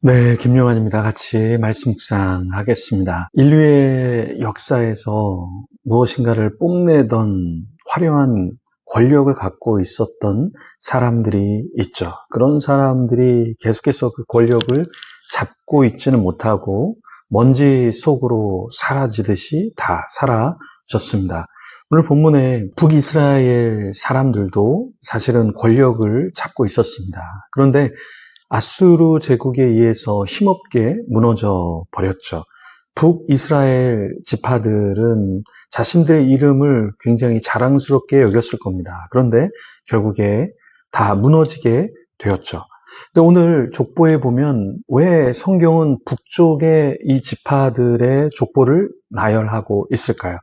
네, 김용환입니다. 같이 말씀 묵상하겠습니다. 인류의 역사에서 무엇인가를 뽐내던 화려한 권력을 갖고 있었던 사람들이 있죠. 그런 사람들이 계속해서 그 권력을 잡고 있지는 못하고 먼지 속으로 사라지듯이 다 사라졌습니다. 오늘 본문에 북이스라엘 사람들도 사실은 권력을 잡고 있었습니다. 그런데 아수르 제국에 의해서 힘없게 무너져 버렸죠. 북이스라엘 지파들은 자신들의 이름을 굉장히 자랑스럽게 여겼을 겁니다. 그런데 결국에 다 무너지게 되었죠. 근데 오늘 족보에 보면 왜 성경은 북쪽의 이 지파들의 족보를 나열하고 있을까요?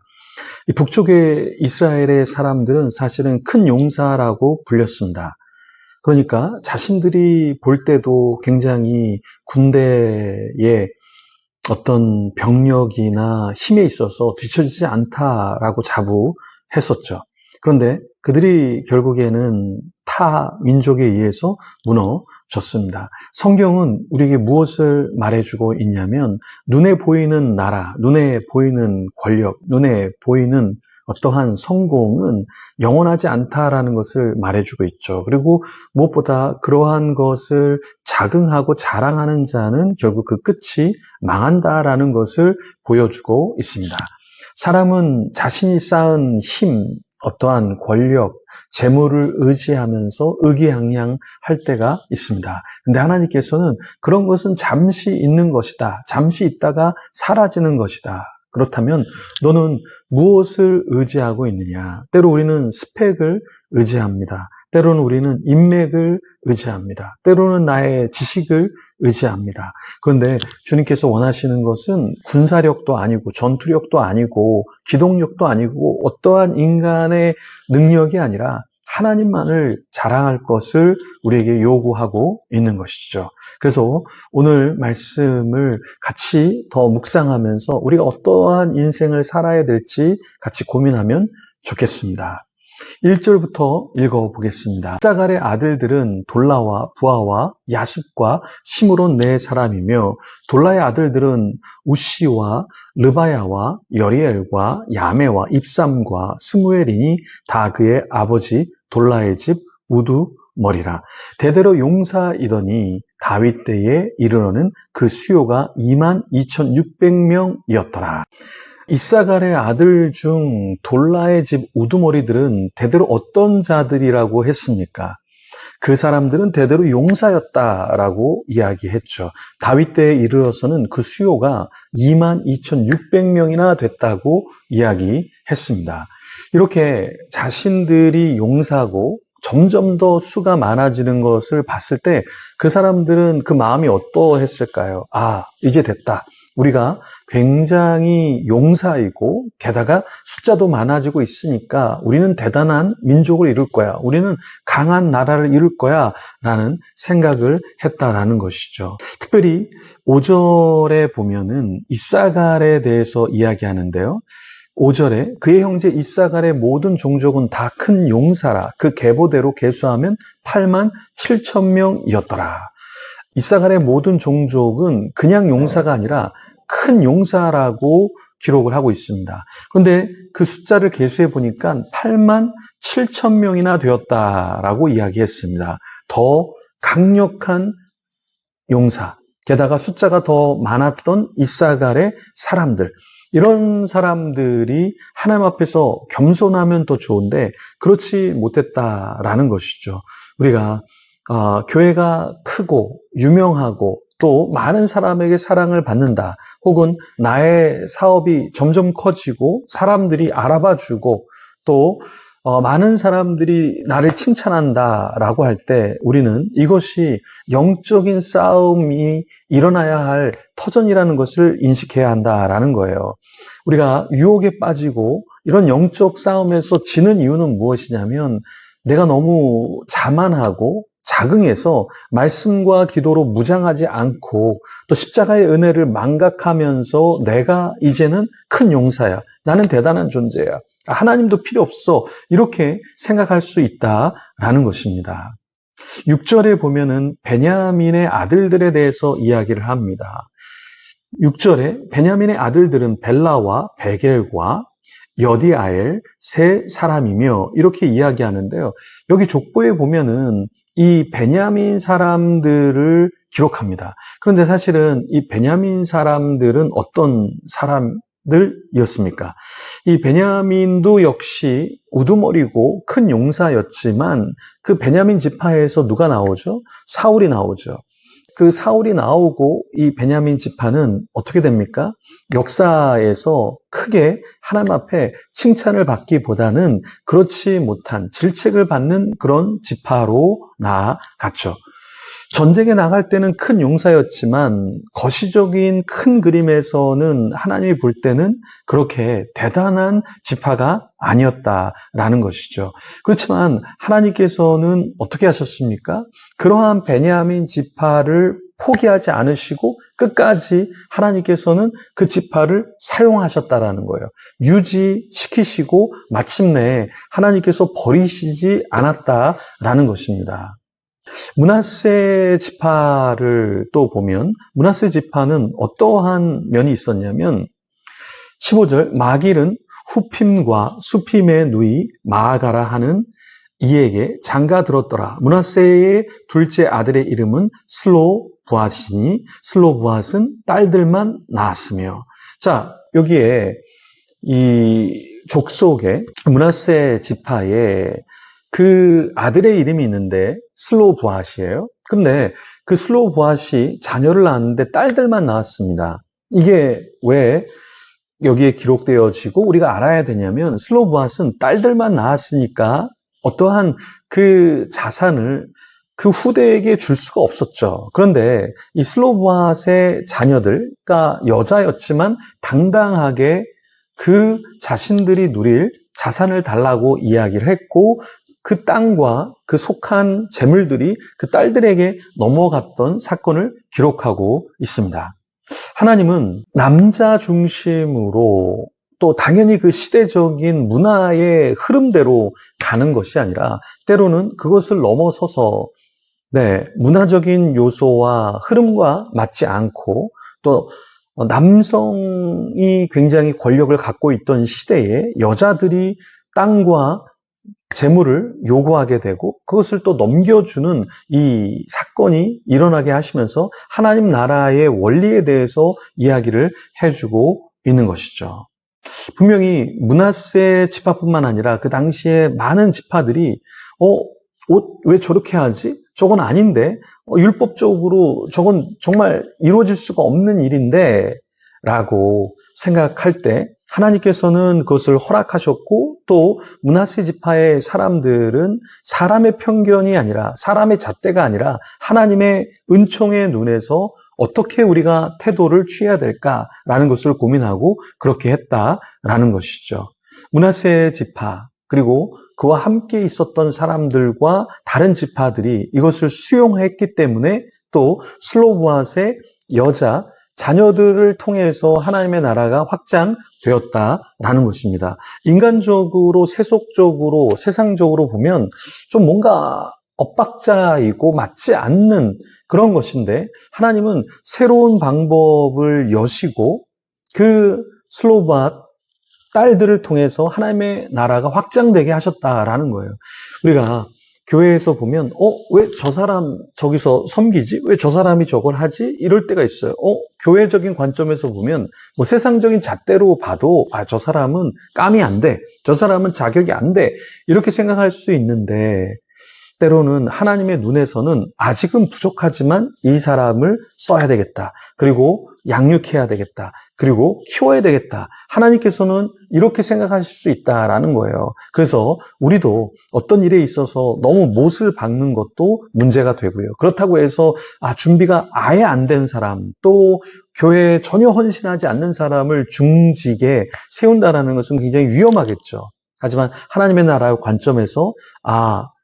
이 북쪽의 이스라엘의 사람들은 사실은 큰 용사라고 불렸습니다. 그러니까 자신들이 볼 때도 굉장히 군대의 어떤 병력이나 힘에 있어서 뒤처지지 않다라고 자부했었죠. 그런데 그들이 결국에는 타 민족에 의해서 무너졌습니다. 성경은 우리에게 무엇을 말해주고 있냐면 눈에 보이는 나라, 눈에 보이는 권력, 눈에 보이는 어떠한 성공은 영원하지 않다라는 것을 말해주고 있죠. 그리고 무엇보다 그러한 것을 자긍하고 자랑하는 자는 결국 그 끝이 망한다라는 것을 보여주고 있습니다. 사람은 자신이 쌓은 힘, 어떠한 권력, 재물을 의지하면서 의기양양할 때가 있습니다. 근데 하나님께서는 그런 것은 잠시 있는 것이다. 잠시 있다가 사라지는 것이다. 그렇다면 너는 무엇을 의지하고 있느냐? 때로 우리는 스펙을 의지합니다. 때로는 우리는 인맥을 의지합니다. 때로는 나의 지식을 의지합니다. 그런데 주님께서 원하시는 것은 군사력도 아니고 전투력도 아니고 기동력도 아니고 어떠한 인간의 능력이 아니라 하나님만을 자랑할 것을 우리에게 요구하고 있는 것이죠. 그래서 오늘 말씀을 같이 더 묵상하면서 우리가 어떠한 인생을 살아야 될지 같이 고민하면 좋겠습니다. 1절부터 읽어보겠습니다. 사갈의 아들들은 돌라와 부하와 야숫과 시므론 네 사람이며 돌라의 아들들은 우시와 르바야와 여리엘과 야메와 입삼과 스무엘이니 다 그의 아버지 돌라의 집 우두머리라. 대대로 용사이더니 다윗 때에 이르러는 그 수요가 22,600명이었더라. 이사갈의 아들 중 돌라의 집 우두머리들은 대대로 어떤 자들이라고 했습니까? 그 사람들은 대대로 용사였다라고 이야기했죠. 다윗 때에 이르러서는 그 수요가 22,600명이나 됐다고 이야기했습니다. 이렇게 자신들이 용사고 점점 더 수가 많아지는 것을 봤을 때 그 사람들은 그 마음이 어떠했을까요? 아, 이제 됐다. 우리가 굉장히 용사이고 게다가 숫자도 많아지고 있으니까 우리는 대단한 민족을 이룰 거야. 우리는 강한 나라를 이룰 거야 라는 생각을 했다라는 것이죠. 특별히 5절에 보면은 이사갈에 대해서 이야기하는데요. 5절에 그의 형제 이사갈의 모든 종족은 다 큰 용사라. 그 계보대로 계수하면 87,000명이었더라. 이사갈의 모든 종족은 그냥 용사가 아니라 큰 용사라고 기록을 하고 있습니다. 그런데 그 숫자를 계수해 보니까 87,000명이나 되었다라고 이야기했습니다. 더 강력한 용사, 게다가 숫자가 더 많았던 이사갈의 사람들, 이런 사람들이 하나님 앞에서 겸손하면 더 좋은데 그렇지 못했다라는 것이죠. 우리가 교회가 크고 유명하고 또 많은 사람에게 사랑을 받는다. 혹은 나의 사업이 점점 커지고 사람들이 알아봐주고 또 많은 사람들이 나를 칭찬한다라고 할 때 우리는 이것이 영적인 싸움이 일어나야 할 터전이라는 것을 인식해야 한다라는 거예요. 우리가 유혹에 빠지고 이런 영적 싸움에서 지는 이유는 무엇이냐면 내가 너무 자만하고 자긍해서 말씀과 기도로 무장하지 않고 또 십자가의 은혜를 망각하면서 내가 이제는 큰 용사야. 나는 대단한 존재야. 하나님도 필요 없어. 이렇게 생각할 수 있다라는 것입니다. 6절에 보면은 베냐민의 아들들에 대해서 이야기를 합니다. 6절에 베냐민의 아들들은 벨라와 베겔과 여디아엘 세 사람이며 이렇게 이야기하는데요. 여기 족보에 보면은 이 베냐민 사람들을 기록합니다. 그런데 사실은 이 베냐민 사람들은 어떤 사람들이었습니까? 이 베냐민도 역시 우두머리고 큰 용사였지만 그 베냐민 지파에서 누가 나오죠? 사울이 나오죠. 그 사울이 나오고 이 베냐민 지파는 어떻게 됩니까? 역사에서 크게 하나님 앞에 칭찬을 받기보다는 그렇지 못한 질책을 받는 그런 지파로 나아갔죠. 전쟁에 나갈 때는 큰 용사였지만 거시적인 큰 그림에서는 하나님이 볼 때는 그렇게 대단한 지파가 아니었다라는 것이죠. 그렇지만 하나님께서는 어떻게 하셨습니까? 그러한 베냐민 지파를 포기하지 않으시고 끝까지 하나님께서는 그 지파를 사용하셨다라는 거예요. 유지시키시고 마침내 하나님께서 버리시지 않았다라는 것입니다. 므낫세 지파를 또 보면 므낫세 지파는 어떠한 면이 있었냐면 15절 마길은 후핌과 수핌의 누이 마아가라 하는 이에게 장가 들었더라. 므낫세의 둘째 아들의 이름은 슬로브앗이니 슬로브앗은 딸들만 낳았으며. 자, 여기에 이 족속에 므낫세 지파에 그 아들의 이름이 있는데 슬로브앗이에요. 근데 그 슬로브앗이 자녀를 낳았는데 딸들만 낳았습니다. 이게 왜 여기에 기록되어지고 우리가 알아야 되냐면 슬로브앗은 딸들만 낳았으니까 어떠한 그 자산을 그 후대에게 줄 수가 없었죠. 그런데 이 슬로브앗의 자녀들, 그러니까 여자였지만 당당하게 그 자신들이 누릴 자산을 달라고 이야기를 했고 그 땅과 그 속한 재물들이 그 딸들에게 넘어갔던 사건을 기록하고 있습니다. 하나님은 남자 중심으로 또 당연히 그 시대적인 문화의 흐름대로 가는 것이 아니라 때로는 그것을 넘어서서 문화적인 요소와 흐름과 맞지 않고 또 남성이 굉장히 권력을 갖고 있던 시대에 여자들이 땅과 재물을 요구하게 되고 그것을 또 넘겨주는 이 사건이 일어나게 하시면서 하나님 나라의 원리에 대해서 이야기를 해주고 있는 것이죠. 분명히 므낫세 지파뿐만 아니라 그 당시에 많은 지파들이 옷 왜 저렇게 하지? 저건 아닌데 율법적으로 저건 정말 이루어질 수가 없는 일인데 라고 생각할 때 하나님께서는 그것을 허락하셨고 또 므낫세 지파의 사람들은 사람의 편견이 아니라 사람의 잣대가 아니라 하나님의 은총의 눈에서 어떻게 우리가 태도를 취해야 될까라는 것을 고민하고 그렇게 했다라는 것이죠. 므낫세 지파 그리고 그와 함께 있었던 사람들과 다른 지파들이 이것을 수용했기 때문에 또 슬로브앗의 여자 자녀들을 통해서 하나님의 나라가 확장되었다라는 것입니다. 인간적으로, 세속적으로, 세상적으로 보면 좀 뭔가 엇박자이고 맞지 않는 그런 것인데 하나님은 새로운 방법을 여시고 그 슬로브앗 딸들을 통해서 하나님의 나라가 확장되게 하셨다라는 거예요. 우리가 교회에서 보면 왜 저 사람 저기서 섬기지? 왜 저 사람이 저걸 하지? 이럴 때가 있어요. 교회적인 관점에서 보면 뭐 세상적인 잣대로 봐도 저 사람은 깜이 안 돼. 저 사람은 자격이 안 돼. 이렇게 생각할 수 있는데 때로는 하나님의 눈에서는 아직은 부족하지만 이 사람을 써야 되겠다. 그리고 양육해야 되겠다. 그리고 키워야 되겠다. 하나님께서는 이렇게 생각하실 수 있다라는 거예요. 그래서 우리도 어떤 일에 있어서 너무 못을 박는 것도 문제가 되고요. 그렇다고 해서 준비가 아예 안 된 사람, 또 교회에 전혀 헌신하지 않는 사람을 중직에 세운다라는 것은 굉장히 위험하겠죠. 하지만 하나님의 나라의 관점에서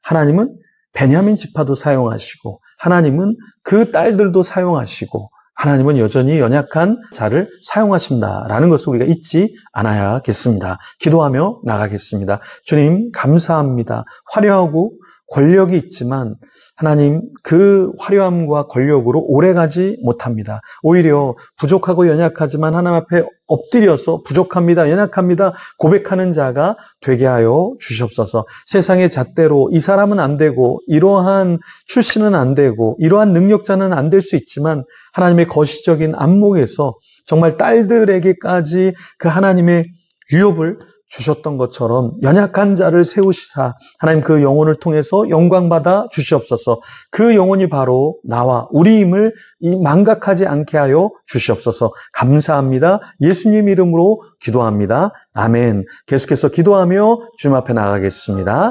하나님은 베냐민 지파도 사용하시고 하나님은 그 딸들도 사용하시고 하나님은 여전히 연약한 자를 사용하신다라는 것을 우리가 잊지 않아야겠습니다. 기도하며 나가겠습니다. 주님 감사합니다. 화려하고 권력이 있지만 하나님, 그 화려함과 권력으로 오래가지 못합니다. 오히려 부족하고 연약하지만 하나님 앞에 엎드려서 부족합니다, 연약합니다 고백하는 자가 되게 하여 주시옵소서. 세상의 잣대로 이 사람은 안 되고 이러한 출신은 안 되고 이러한 능력자는 안 될 수 있지만 하나님의 거시적인 안목에서 정말 딸들에게까지 그 하나님의 유업을 주셨던 것처럼 연약한 자를 세우시사 하나님 그 영혼을 통해서 영광받아 주시옵소서. 그 영혼이 바로 나와 우리임을 망각하지 않게 하여 주시옵소서. 감사합니다. 예수님 이름으로 기도합니다. 아멘. 계속해서 기도하며 주님 앞에 나가겠습니다.